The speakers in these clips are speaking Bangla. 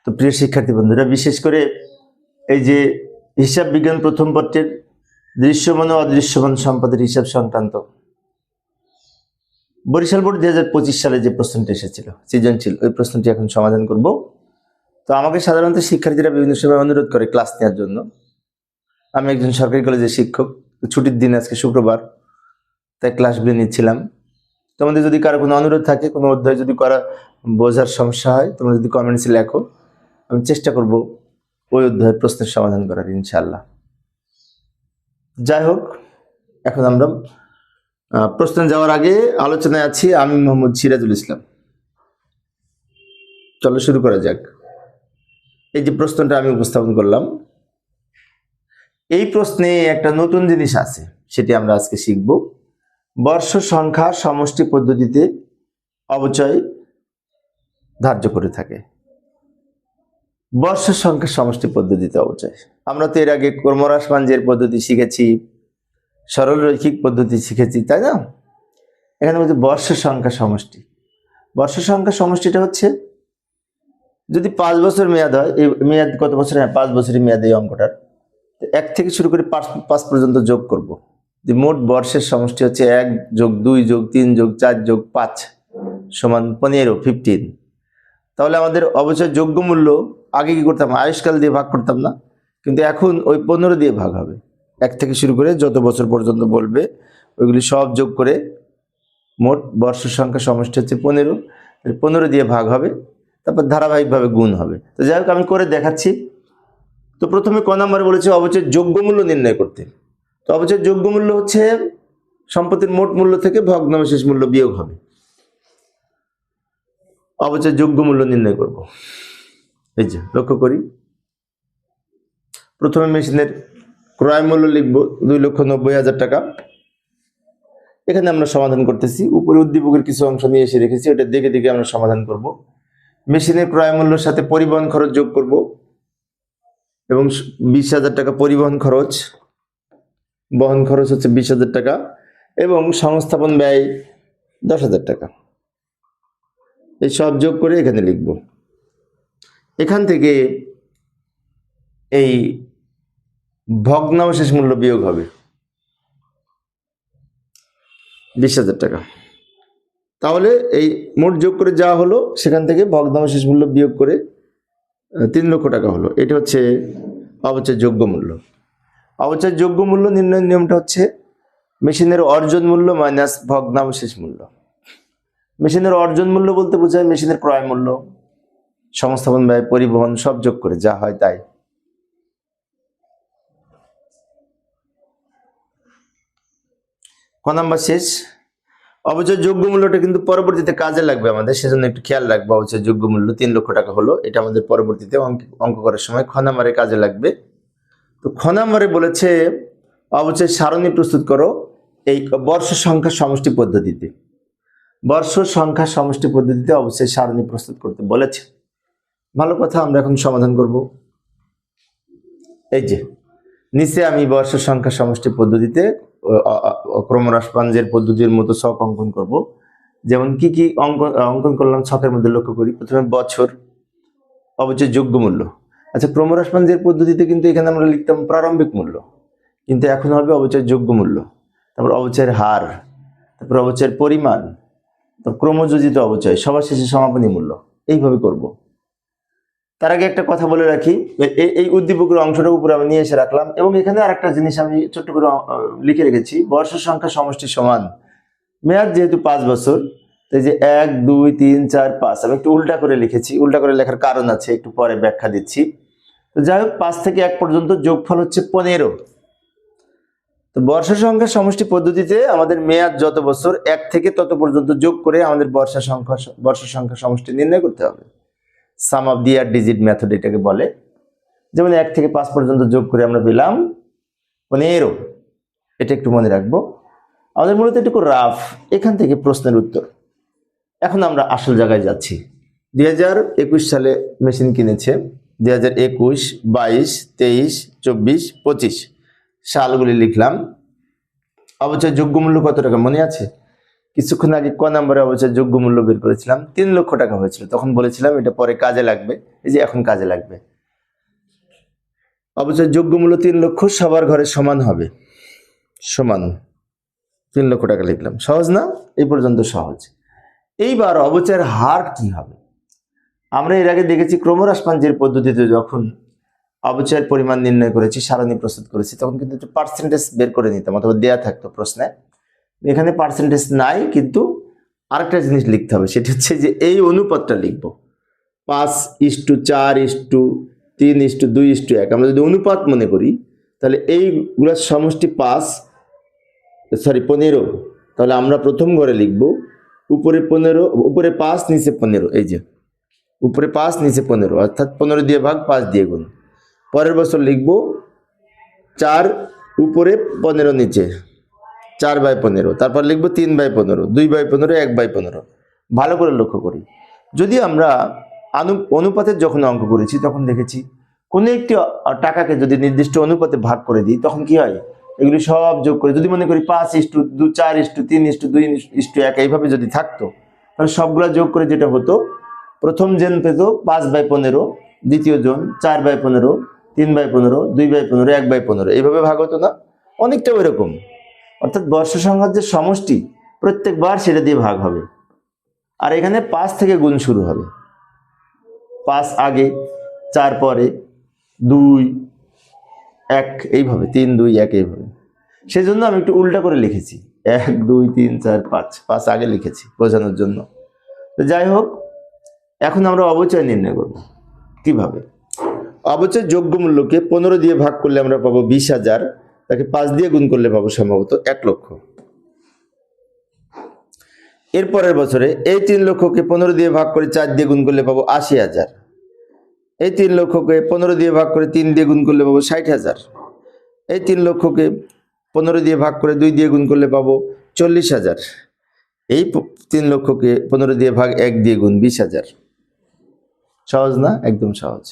তো প্রিয় শিক্ষার্থী বন্ধুরা, বিশেষ করে এই যে হিসাব বিজ্ঞান প্রথম পত্রের দৃশ্যমান ও অদৃশ্যমান সম্পদের হিসাব সংক্রান্ত বরিশাল বোর্ড 2025 সালে যে প্রশ্নটি এসেছিল সৃজনশীল, ওই প্রশ্নটি এখন সমাধান করব। তো আমাকে সাধারণত শিক্ষার্থীরা বিভিন্ন সময় অনুরোধ করে ক্লাস নেওয়ার জন্য। আমি একজন সরকারি কলেজের শিক্ষক, ছুটির দিন আজকে শুক্রবার, তাই ক্লাসগুলো নিচ্ছিলাম। তোমাদের যদি কারো কোনো অনুরোধ থাকে, কোনো অধ্যায় যদি বোঝার সমস্যা হয়, তোমরা যদি কমেন্টসে লেখো, আমি চেষ্টা করব ওই অধ্যায়ের প্রশ্নের সমাধান করার, ইনশাআল্লাহ। যাই হোক, এখন আমরা প্রশ্নে যাওয়ার আগে আলোচনায় আছি আমি মোহাম্মদ সিরাজুল ইসলাম। চলো শুরু করা যাক। এই যে প্রশ্নটা আমি উপস্থাপন করলাম, এই প্রশ্নে একটা নতুন জিনিস আছে, সেটি আমরা আজকে শিখব। বর্ষ সংখ্যা সমষ্টি পদ্ধতিতে অবচয় ধার্য করে থাকে। বর্ষ সংখ্যা সমষ্টি পদ্ধতিতে অবচয়, আমরা তো এর আগে ক্রমহ্রাসমানজের পদ্ধতি শিখেছি, সরল রৈখিক পদ্ধতি শিখেছি, তাই না? এখানে বলছে বর্ষ সংখ্যা সমষ্টি। বর্ষ সংখ্যা সমষ্টিটা হচ্ছে, যদি 5 বছর মেয়াদ হয়, এই মেয়াদ কত বছর? হ্যাঁ, 5 বছরের মেয়াদ এই অঙ্কটার। 1 থেকে শুরু করে 5 পর্যন্ত যোগ করব। যে মোট বর্ষের সমষ্টি হচ্ছে 1 যোগ 2 যোগ 3 যোগ 4 যোগ 5 সমান 15। তাহলে আমাদের অবচয় যোগ্য মূল্য আগে কি করতাম? আয়ুষ্কাল দিয়ে ভাগ করতাম না, কিন্তু এখন ওই 15 দিয়ে ভাগ হবে। 1 থেকে শুরু করে যত বছর পর্যন্ত বলবে ওইগুলি সব যোগ করে মোট বর্ষ সংখ্যা সমষ্টি হচ্ছে 15। 15 দিয়ে ভাগ হবে, তারপর ধারাবাহিকভাবে গুণ হবে। তো যাই হোক, আমি করে দেখাচ্ছি। তো প্রথমে ক নম্বরে বলেছে অবচয় যোগ্য মূল্য নির্ণয় করতে। তো অবচয় যোগ্য মূল্য হচ্ছে সম্পত্তির মোট মূল্য থেকে ভগ্নাবশেষ মূল্য বিয়োগ হবে। অবচয় যোগ্য মূল্য নির্ণয় করব। এই যে লক্ষ্য করি, প্রথমে মেশিনের ক্রয় মূল্য লিখব 2,90,000 টাকা। এখানে আমরা সমাধান করতেছি, উপরে উদ্দীপকের কিছু অংশ নিয়ে এসে রেখেছি, ওটা দেখে দেখে আমরা সমাধান করব। মেশিনের ক্রয় মূল্যের সাথে পরিবহন খরচ যোগ করব, এবং 20,000 টাকা পরিবহন খরচ, বহন খরচ হচ্ছে 20,000 টাকা, এবং সংস্থাপন ব্যয় 10,000 টাকা। এই সব যোগ করে এখানে লিখব। এখান থেকে এই ভগ্নাবশেষ মূল্য বিয়োগ হবে 20,000 টাকা। তাহলে এই মোট যোগ করে যা হলো, সেখান থেকে ভগ্নাবশেষ মূল্য বিয়োগ করে 3 লক্ষ টাকা হলো। এটা হচ্ছে অবচয় যোগ্য মূল্য। অবচয় যোগ্য মূল্য নির্ণয়ের নিয়মটা হচ্ছে মেশিনের অর্জন মূল্য মাইনাস ভগ্নাবশেষ মূল্য। মেশিনের অর্জন মূল্য বলতে বোঝায় মেশিনের ক্রয় মূল্য, সংস্থাপন ব্যয়, পরিবহন সব যোগ করে যা হয় তাই। ক নাম্বার শেষ। অবচয় যোগ্য মূল্যটা কিন্তু পরবর্তীতে কাজে লাগবে আমাদের, সেজন্য একটু খেয়াল রাখবো। অবচয় যোগ্য মূল্য 3 লক্ষ টাকা হলো, এটা আমাদের পরবর্তীতে অঙ্ক করার সময় খ নাম্বারে কাজে লাগবে। তো খ নাম্বারে বলেছে অবচয় সারণী প্রস্তুত করো এই বর্ষ সংখ্যা সমষ্টি পদ্ধতিতে। বর্ষ সংখ্যা সমষ্টি পদ্ধতিতে অবচয় সারণী প্রস্তুত করতে বলেছে। ভালো কথা, আমরা এখন সমাধান করব। এই যে নিচে আমি বর্ষ সংখ্যা সমষ্টি পদ্ধতিতে ক্রমহ্রাসমানজের পদ্ধতির মতো ছক অঙ্কন করব। যেমন কি কি অঙ্কন করলাম ছকের মধ্যে লক্ষ্য করি। প্রথমে বছর, অবচয় যোগ্য মূল্য। আচ্ছা, ক্রমহ্রাসমানজের পদ্ধতিতে কিন্তু এখানে আমরা লিখতাম প্রারম্ভিক মূল্য, কিন্তু এখন হবে অবচয় যোগ্য মূল্য। তারপর অবচয়ের হার, তারপর অবচয়ের পরিমাণ, তারপর ক্রমযোজিত অবচয়, সবার শেষে সমাপনী মূল্য। এইভাবে করব। তার আগে একটা কথা বলে রাখি, এই উদ্দীপকের অংশটা উপরে আমি নিয়ে এসে রাখলাম, এবং এখানে আরেকটা জিনিস আমি ছোট্ট করে লিখে রেখেছি। বর্ষ সংখ্যা সমষ্টি সমান মেয়াদ যেহেতু 5 বছর, তাই যে 1 2 3 4 5 আমি একটু উল্টা করে লিখেছি। উল্টা করে লেখার কারণ আছে, একটু পরে ব্যাখ্যা দিচ্ছি। তো যাই হোক, 5 থেকে 1 পর্যন্ত যোগফল হচ্ছে 15। তো বর্ষ সংখ্যা সমষ্টি পদ্ধতিতে আমাদের মেয়াদ যত বছর, 1 থেকে তত পর্যন্ত যোগ করে আমাদের বর্ষ সংখ্যা সমষ্টি নির্ণয় করতে হবে। Sum of the year digit method এটাকে বলে। যেমন 1 থেকে 5 পর্যন্ত যোগ করে আমরা পেলাম 15। এটা একটু মনে রাখবো। আমাদের মূলত একটু রাফ। এখান থেকে প্রশ্নের উত্তর। এখন আমরা আসল জায়গায় যাচ্ছি। 2021 সালে মেশিন কিনেছে। 2021, 22, 23, 24, 25 সালগুলি লিখলাম। অবচয় যোগ্য মূল্য কত টাকা মনে আছে? কিছুক্ষণ আগে ক নাম্বারে অবচয় যোগ্য মূল্য বের করেছিলাম, 3 লক্ষ টাকা হয়েছিল। তখন বলেছিলাম এটা পরে কাজে লাগবে, এই যে এখন কাজে লাগবে। অবচয় যোগ্য মূল্য 3 লক্ষ, সবার ঘরে সমান হবে, সমান 3 লক্ষ টাকা লিখলাম। সহজ না? এই পর্যন্ত সহজ। এইবার অবচয়ের হার কি হবে? আমরা এর আগে দেখেছি ক্রমহ্রাসমানজির পদ্ধতিতে যখন অবচয়ের পরিমাণ নির্ণয় করেছি, সারণী প্রস্তুত করেছি, তখন কিন্তু একটু পার্সেন্টেজ বের করে নিতাম, অথবা দেয়া থাকতো প্রশ্নে। এখানে পার্সেন্টেজ নাই, কিন্তু আরেকটা জিনিস লিখতে হবে, সেটা হচ্ছে যে এই অনুপাতটা লিখবো 5:4:3:2:1। আমরা যদি অনুপাত মনে করি তাহলে এইগুলোর সমষ্টি 15, তাহলে আমরা প্রথম ঘরে লিখব উপরে 15, উপরে 5 নিচে 15, এই যে উপরে 5 নিচে 15, অর্থাৎ 15 দিয়ে ভাগ 5 দিয়ে গুণ। পরের বছর লিখব 4 উপরে 15 নিচে 4/15, তারপর লিখব 3/15, 2/15, 1/15। ভালো করে লক্ষ্য করি, যদি আমরা অনুপাতের যখন অঙ্ক করেছি তখন দেখেছি কোনো একটি টাকাকে যদি নির্দিষ্ট অনুপাতে ভাগ করে দিই তখন কি হয়, এগুলি সব যোগ করে যদি মনে করি 5:2, 4:3:2:1 এইভাবে যদি থাকতো, তাহলে সবগুলা যোগ করে যেটা হতো, প্রথম জন পেত 5/15, দ্বিতীয় জন 4/15, 3/15, 2/15, 1/15, এইভাবে ভাগ হতো না? অনেকটা ওই রকম। অর্থাৎ বর্ষ সংখ্যার যে সমষ্টি প্রত্যেকবার সেটা দিয়ে ভাগ হবে, আর এখানে 5 থেকে গুণ শুরু হবে। 5 আগে, 4 পরে, 2, 1, এইভাবে 3, 2, 1 এইভাবে। সেই জন্য আমি একটু উল্টা করে লিখেছি, 1, 2, 3, 4, 5 আগে লিখেছি বোঝানোর জন্য। তো যাই হোক, এখন আমরা অবচয় নির্ণয় করব কিভাবে। অবচয় যোগ্য মূল্যকে 15 দিয়ে ভাগ করলে আমরা পাবো 20,000, তাকে 5 দিয়ে গুণ করলে পাবো সম্ভবত 1 লক্ষ। এরপরের বছরে এই 3 লক্ষকে 15 দিয়ে ভাগ করে 4 দিয়ে গুণ করলে পাবো 80,000। এই 3 লক্ষকে 15 দিয়ে ভাগ করে 3 দিয়ে গুণ করলে পাবো 60,000। এই 3 লক্ষকে 15 দিয়ে ভাগ করে 2 দিয়ে গুণ করলে পাবো 40,000। এই 3 লক্ষকে 15 দিয়ে ভাগ 1 দিয়ে গুণ 20,000। সহজ না? একদম সহজ।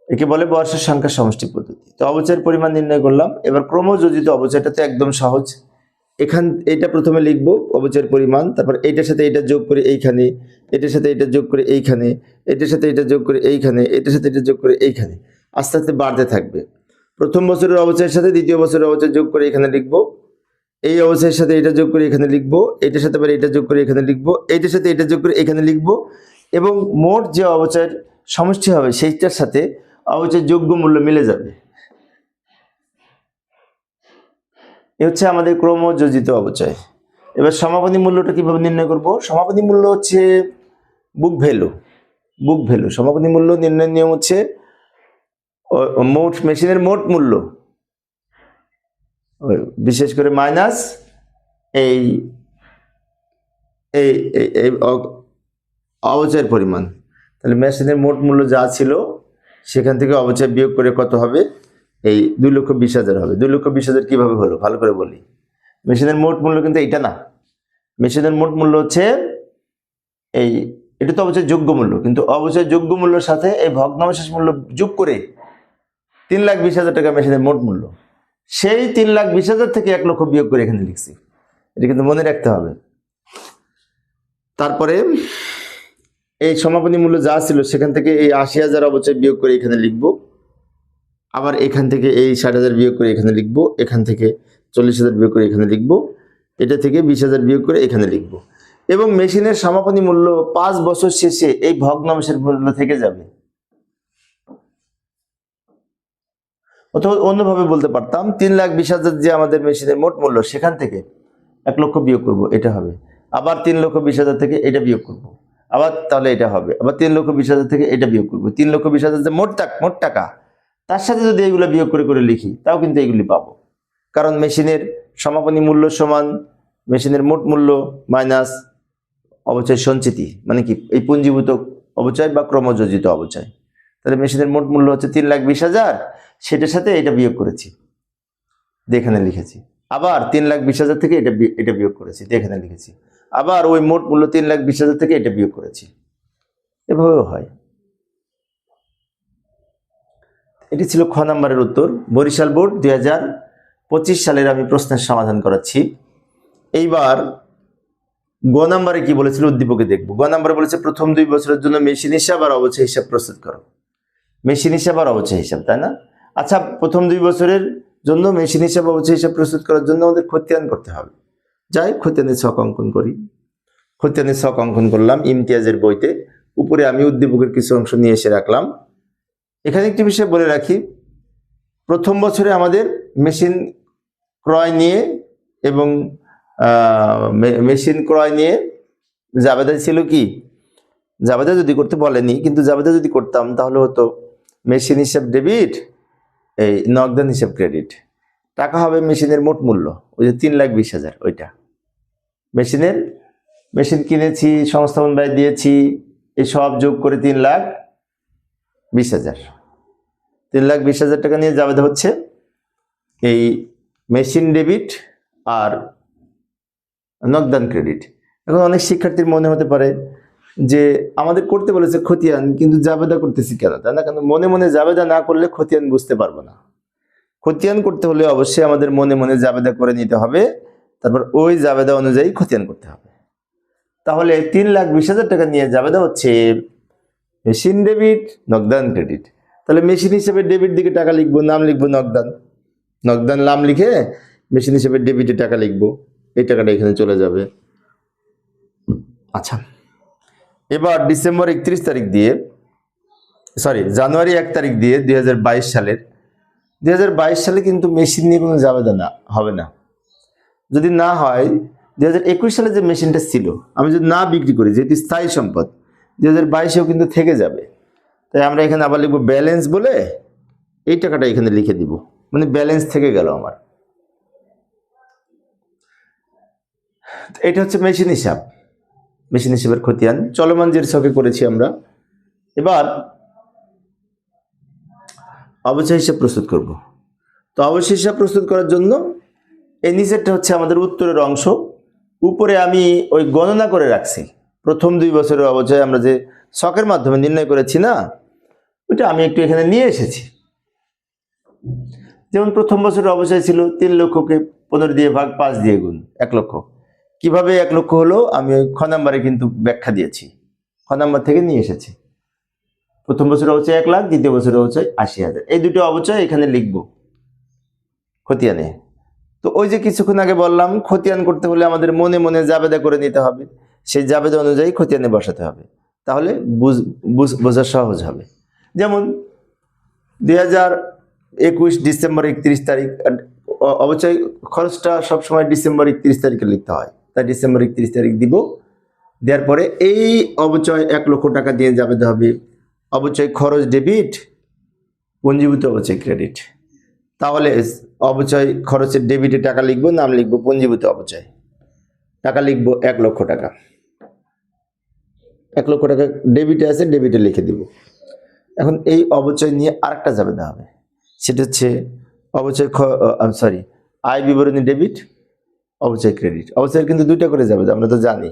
একে বলে বর্ষের সংখ্যা সমষ্টি পদ্ধতি। তো অবচয়ের পরিমাণ নির্ণয় করলাম। এবার ক্রমযোজিত অবচয়টা তো একদম সহজ। এটা প্রথমে লিখব অবচয়ের পরিমাণ, তারপর এইটার সাথে এটা যোগ করে এইখানে, এটার সাথে এটা যোগ করে এইখানে, এটার সাথে এটা যোগ করে এইখানে, এটার সাথে এটা যোগ করে এইখানে, আস্তে আস্তে বাড়তে থাকবে। প্রথম বছরের অবচয়ের সাথে দ্বিতীয় বছরের অবচয় যোগ করে এখানে লিখব, এই অবচয়ের সাথে এটা যোগ করে এখানে লিখব, এটার সাথে আবার এটা যোগ করে এখানে লিখব, এইটার সাথে এটা যোগ করে এখানে লিখব, এবং মোট যে অবচয়ের সমষ্টি হবে সেইটার সাথে অবচয় যোগ্য মূল্য মিলে যাবে। এ হচ্ছে আমাদের ক্রমযোজিত অবচয়। এবার সমাপনী মূল্যটা কিভাবে নির্ণয় করব? সমাপনী মূল্য হচ্ছে বুক ভ্যালু। সমাপনী মূল্য নির্ণয়ের নিয়ম হচ্ছে মোট মেশিনের মোট মূল্য, বিশেষ করে মাইনাস এই অবচয়ের পরিমাণ। তাহলে মেশিনের মোট মূল্য যা ছিল সেখান থেকে অবচয় বিয়োগ করে কত হবে? এই 2,20,000 হবে। 2,20,000 কিভাবে হলো ভালো করে বলি। মেশিনের মোট মূল্য কিন্তু এটা না, মেশিনের মোট মূল্য হচ্ছে এটা তো অবচয় যোগ্য মূল্য, কিন্তু অবচয় যোগ্য মূল্যের সাথে এই ভগ্নাংশের মূল্য যোগ করে 3,20,000 টাকা মেশিনের মোট মূল্য। সেই 3,20,000 থেকে 1 লক্ষ বিয়োগ করে এখানে লিখছি, এটা কিন্তু মনে রাখতে হবে। তারপরে এই সমাপনী মূল্য যা ছিল সেখান থেকে এই 80,000 অবচয় বিয়োগ করে এখানে লিখব, আবার এখান থেকে এই 60,000 বিয়োগ করে এখানে লিখব, এখান থেকে 40,000 বিয়োগ করে এখানে লিখব, এটা থেকে 20,000 বিয়োগ করে এখানে লিখব, এবং মেশিনের সমাপনী মূল্য 5 বছর শেষে এই ভগ্নাংশের মূল্য থেকে যাবে। অথবা অন্যভাবে বলতে পারতাম 3,20,000 যে আমাদের মেশিনের মোট মূল্য সেখান থেকে 1 লক্ষ বিয়োগ করব, এটা হবে। আবার 3,20,000 থেকে এটা বিয়োগ করব, আবার তাহলে এটা হবে। আবার 3,20,000 থেকে এটা বিয়োগ করব। 3,20,000 যে মোট টাকা, তার সাথে যদি এগুলো বিয়োগ করে করে লিখি তাও কিন্তু এগুলি পাবো, কারণ মেশিনের সমাপনী মূল্য সমান মেশিনের মোট মূল্য মাইনাস অবচয় সঞ্চিতি, মানে কি এই পুঞ্জীভূত অবচয় বা ক্রমযোজিত অবচয়। তাহলে মেশিনের মোট মূল্য হচ্ছে 3,20,000, সেটার সাথে এটা বিয়োগ করেছি, এখানে লিখেছি। আবার 3,20,000 থেকে এটা বিয়োগ করেছি, এখানে লিখেছি। আবার ওই মোট মূল্য 3,20,000 থেকে এটা বিয়োগ করেছি, এভাবেও হয়। এটি ছিল খ নাম্বারের উত্তর। বরিশাল বোর্ড 2025 সালের আমি প্রশ্নের সমাধান করাচ্ছি। এইবার গ নাম্বারে কি বলেছিল উদ্দীপকে দেখবো। গ নাম্বারে বলেছে প্রথম 2 বছরের জন্য মেশিন হিসাব আর অবচয় হিসাব প্রস্তুত করো। মেশিন হিসাব আর অবচয় হিসাব, তাই না? আচ্ছা, প্রথম 2 বছরের জন্য মেশিন হিসাব অবচয় হিসাব প্রস্তুত করার জন্য আমাদের খতিয়ান করতে হবে। যাই খতিয়ানের ছক অঙ্কন করি। খতিয়ানের ছক অঙ্কন করলাম ইমতিয়াজের বইতে। উপরে আমি উদ্দীপকের কিছু অংশ নিয়ে এসে রাখলাম। এখানে একটি বিষয় বলে রাখি, প্রথম বছরে আমাদের মেশিন ক্রয় নিয়ে এবং মেশিন ক্রয় নিয়ে জাবেদা ছিল কি, জাবেদা যদি করতে বলেনি, কিন্তু জাবেদা যদি করতাম তাহলে হতো মেশিন হিসাব ডেবিট, এই নগদান হিসাব ক্রেডিট। টাকা হবে মেশিনের মোট মূল্য, ওই যে 3,20,000, ওইটা মেশিন কিনেছি, সংস্থাপন ব্যয় দিয়েছি, এই সব যোগ করে 3,20,000। 3,20,000 টাকা নিয়ে জাবেদা হচ্ছে এই মেশিন ডেবিট আর নগদান ক্রেডিট। এখন অনেক শিক্ষার্থীর মনে হতে পারে যে আমাদের করতে বলেছে খতিয়ান, কিন্তু জাবেদা করতেছি কেন, তাই না? কিন্তু মনে মনে জাবেদা না করলে খতিয়ান বুঝতে পারবো না। খতিয়ান করতে হলে অবশ্যই আমাদের মনে মনে জাবেদা করে নিতে হবে, তারপর ওই জাবেদা অনুযায়ী খতিয়ান করতে হবে। তাহলে 3,20,000 টাকা নিয়ে জাবেদা হচ্ছে মেশিন ডেবিট নগদান ক্রেডিট। তাহলে মেশিন হিসেবে ডেবিট দিকে টাকা লিখবো, নাম লিখবো নগদান, নগদান নাম লিখে মেশিন হিসেবে ডেবিটে টাকা লিখবো, এই টাকাটা এখানে চলে যাবে। আচ্ছা, এবার ডিসেম্বর 31 তারিখ দিয়ে, জানুয়ারি 1 তারিখ দিয়ে 2022 সালের 2022 সালে কিন্তু মেশিন নিয়ে কোনো জাবেদা না হবে না। যদি না হয় 2021 সালে যে মেশিনটা ছিল আমি যদি না বিক্রি করি, যেহেতু স্থায়ী সম্পদ, 2022-এও কিন্তু থেকে যাবে। তাই আমরা এখানে আবার লিখবো ব্যালেন্স বলে এই টাকাটা এখানে লিখে দিব, মানে ব্যালেন্স থেকে গেল আমার। এটা হচ্ছে মেশিন হিসাব, মেশিন হিসাবের খতিয়ান চলমান যে ছকে করেছি আমরা। এবার অবচয় হিসাব প্রস্তুত করব। তো অবচয় হিসাব প্রস্তুত করার জন্য এই নিচেরটা হচ্ছে আমাদের উত্তরের অংশ। উপরে আমি ওই গণনা করে রাখছি প্রথম 2 বছরের অবচয় আমরা যে ছকের মাধ্যমে নির্ণয় করেছি না, ওইটা আমি একটু এখানে নিয়ে এসেছি। যেমন প্রথম বছরের অবচয় ছিল 3 লক্ষকে 15 দিয়ে ভাগ 5 দিয়ে গুণ 1 লক্ষ। কিভাবে 1 লক্ষ হলো আমি ওই খ নাম্বারে কিন্তু ব্যাখ্যা দিয়েছি, খ নাম্বার থেকে নিয়ে এসেছি। প্রথম বছরের অবচয় 1 লাখ, দ্বিতীয় বছরের অবচয় 80,000। এই দুটো অবচয় এখানে লিখবো খতিয়ানে। তো ওই যে কিছুক্ষণ আগে বললাম, খতিয়ান করতে হলে আমাদের মনে মনে জাবেদা করে নিতে হবে, সেই জাবেদা অনুযায়ী খতিয়ানে বসাতে হবে, তাহলে বোঝা সহজ হবে। যেমন 2021 ডিসেম্বর 31 তারিখ, অবচয় খরচটা সবসময় ডিসেম্বর 31 তারিখে লিখতে হয়, তাই ডিসেম্বর 31 তারিখ দিব। দেওয়ার পরে এই অবচয় 1 লক্ষ টাকা দিয়ে জাবেদা হবে অবচয় খরচ ডেবিট, পঞ্জীভূত অবচয় ক্রেডিট। তাহলে অবচয় খরচের ডেবিটে টাকা লিখবো, নাম লিখবো পঞ্জীভূত অবচয়, টাকা লিখবো 1 লক্ষ টাকা। 1 লক্ষ টাকা ডেবিটে আছে, ডেবিটে লিখে দিব। এখন এই অবচয় নিয়ে আরেকটা জাবেদা হবে, সেটা হচ্ছে অবচয় আয় বিবরণী ডেবিট, অবচয় ক্রেডিট। অবচয়ের কিন্তু 2টা করে জাবেদা, আমরা তো জানি,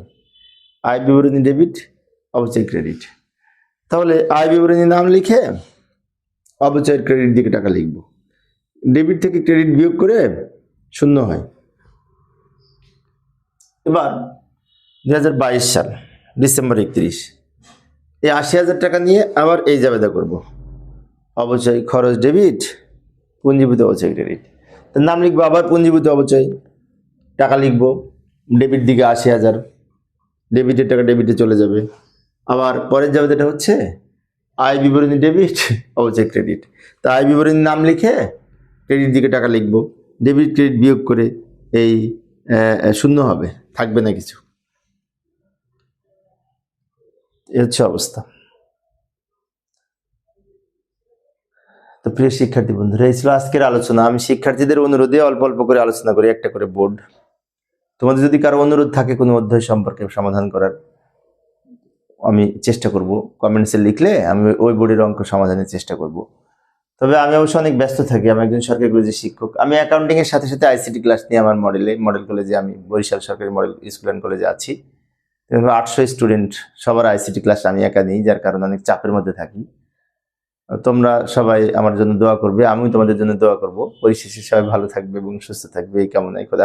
আয় বিবরণী ডেবিট, অবচয় ক্রেডিট। তাহলে আয় বিবরণী নাম লিখে অবচয়ের ক্রেডিট দিকে টাকা লিখবো, ডেবিট থেকে ক্রেডিট বিয়োগ করে 0 হয়। এবার 2022 সাল ডিসেম্বর 31, এই 80,000 টাকা নিয়ে আবার এই জাবেদা করব, অবচয় খরচ ডেবিট, পুঞ্জীভূত অবচয় ক্রেডিট। তার নাম লিখবো আবার পুঞ্জীভূত অবচয়, টাকা লিখবো ডেবিট দিকে 80,000, ডেবিটের টাকা ডেবিটে চলে যাবে। আবার পরের জাবেদাটা হচ্ছে আয় বিবরণী ডেবিট, অবচয় ক্রেডিট। তা আয় বিবরণীর নাম লিখে ক্রেডিট দিকে টাকা লিখবো, ডেবিট ক্রেডিট বিয়োগ করে এই 0 হবে, থাকবে না কিছু। এ হচ্ছে অবস্থা। তো প্রিয় শিক্ষার্থী বন্ধুরা, এই ছিল আজকের আলোচনা। আমি শিক্ষার্থীদের অনুরোধে অল্প অল্প করে আলোচনা করি, একটা করে বোর্ড। তোমাদের যদি কারো অনুরোধ থাকে কোনো অধ্যায় সম্পর্কে সমাধান করার, আমি চেষ্টা করব, কমেন্টসে লিখলে আমি ওই বোর্ডের অঙ্ক সমাধানের চেষ্টা করব। তবে আমি অবশ্য অনেক ব্যস্ত থাকি, আমি একজন সরকারি কলেজের শিক্ষক। আমি অ্যাকাউন্টিং এর সাথে সাথে আইসিটি ক্লাস নিয়ে আমার মডেল কলেজে, আমি বরিশাল সরকারি মডেল স্কুল অ্যান্ড কলেজে আছি। 800 স্টুডেন্ট, সবার আইসিটি ক্লাস আমি একা নিই, যার কারণে অনেক চাপের মধ্যে থাকি। তোমরা সবাই আমার জন্য দোয়া করবে, আমিও তোমাদের জন্য দোয়া করব। পরিশেষে সবাই ভালো থাকবে এবং সুস্থ থাকবে এই কামনায়। খোদা।